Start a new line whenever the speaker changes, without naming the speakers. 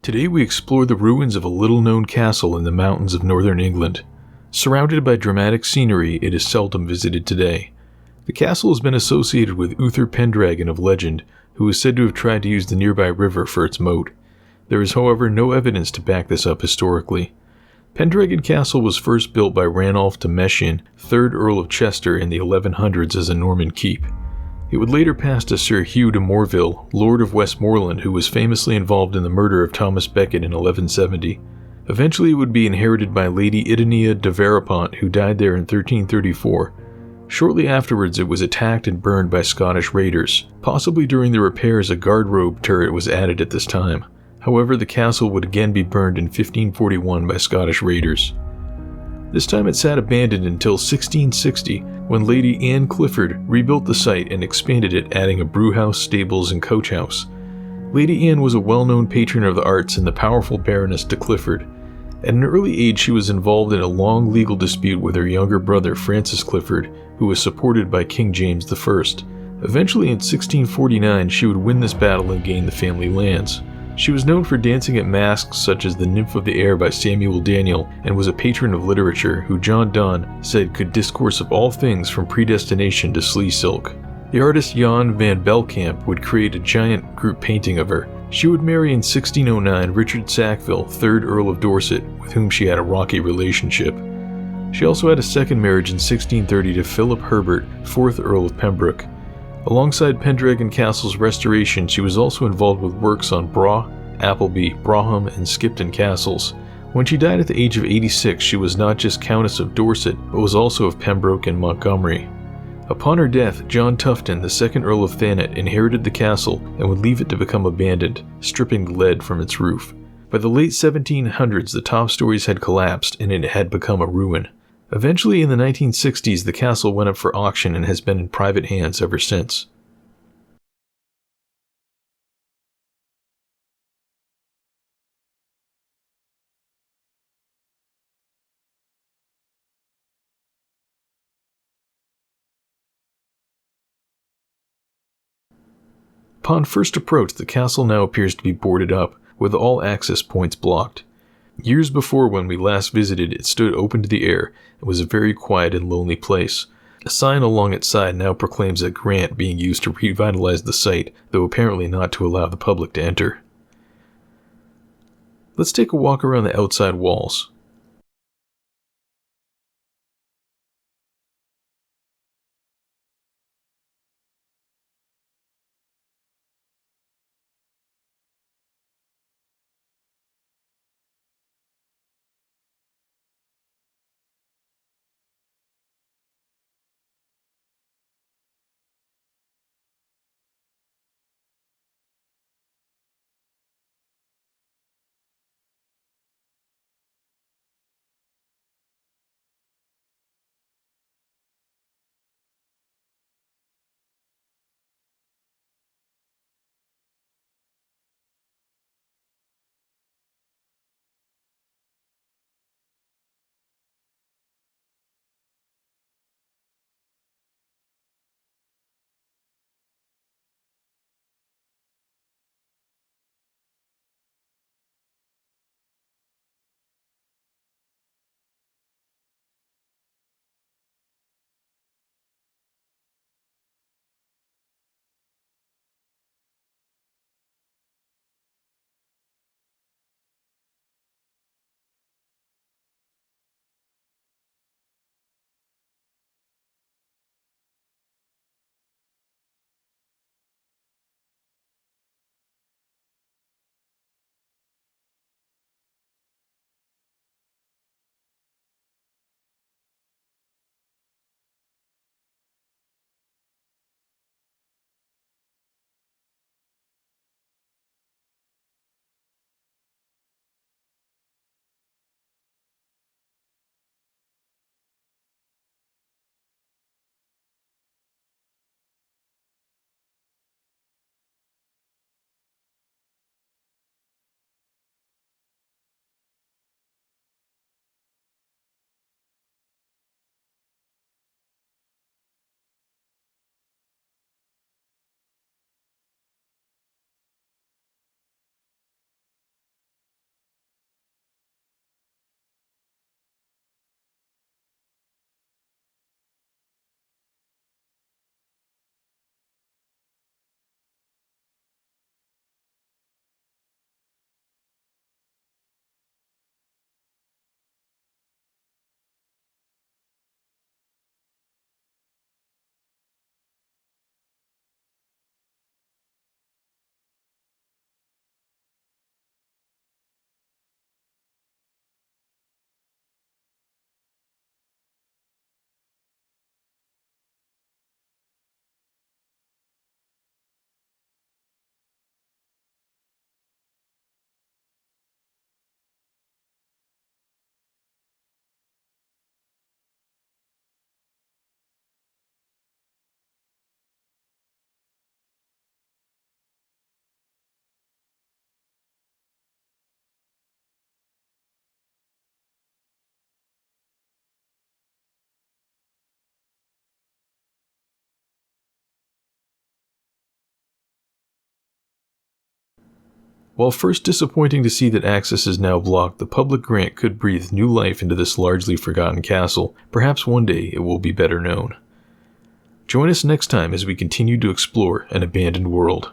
Today we explore the ruins of a little-known castle in the mountains of northern England. Surrounded by dramatic scenery, it is seldom visited today. The castle has been associated with Uther Pendragon of legend, who is said to have tried to use the nearby river for its moat. There is, however, no evidence to back this up historically. Pendragon Castle was first built by Ranulph de Meshin, 3rd Earl of Chester in the 1100s as a Norman keep. It would later pass to Sir Hugh de Morville, Lord of Westmoreland, who was famously involved in the murder of Thomas Becket in 1170. Eventually it would be inherited by Lady Idonia de Verapont, who died there in 1334. Shortly afterwards it was attacked and burned by Scottish raiders. Possibly during the repairs a guard robe turret was added at this time. However, the castle would again be burned in 1541 by Scottish raiders. This time it sat abandoned until 1660, when Lady Anne Clifford rebuilt the site and expanded it, adding a brewhouse, stables, and coach house. Lady Anne was a well-known patron of the arts and the powerful Baroness de Clifford. At an early age she was involved in a long legal dispute with her younger brother Francis Clifford, who was supported by King James I. Eventually in 1649 she would win this battle and gain the family lands. She was known for dancing at masques such as The Nymph of the Air by Samuel Daniel, and was a patron of literature who John Donne said could discourse of all things from predestination to slee silk. The artist Jan van Belkamp would create a giant group painting of her. She would marry in 1609 Richard Sackville, 3rd Earl of Dorset, with whom she had a rocky relationship. She also had a second marriage in 1630 to Philip Herbert, 4th Earl of Pembroke. Alongside Pendragon Castle's restoration, she was also involved with works on Braw, Appleby, Brougham, and Skipton castles. When she died at the age of 86, she was not just Countess of Dorset, but was also of Pembroke and Montgomery. Upon her death, John Tufton, the 2nd Earl of Thanet, inherited the castle and would leave it to become abandoned, stripping the lead from its roof. By the late 1700s, the top stories had collapsed and it had become a ruin. Eventually, in the 1960s, the castle went up for auction and has been in private hands ever since. Upon first approach, the castle now appears to be boarded up, with all access points blocked. Years before, when we last visited, it stood open to the air and was a very quiet and lonely place. A sign along its side now proclaims a grant being used to revitalize the site, though apparently not to allow the public to enter. Let's take a walk around the outside walls. While first disappointing to see that access is now blocked, the public grant could breathe new life into this largely forgotten castle. Perhaps one day it will be better known. Join us next time as we continue to explore an abandoned world.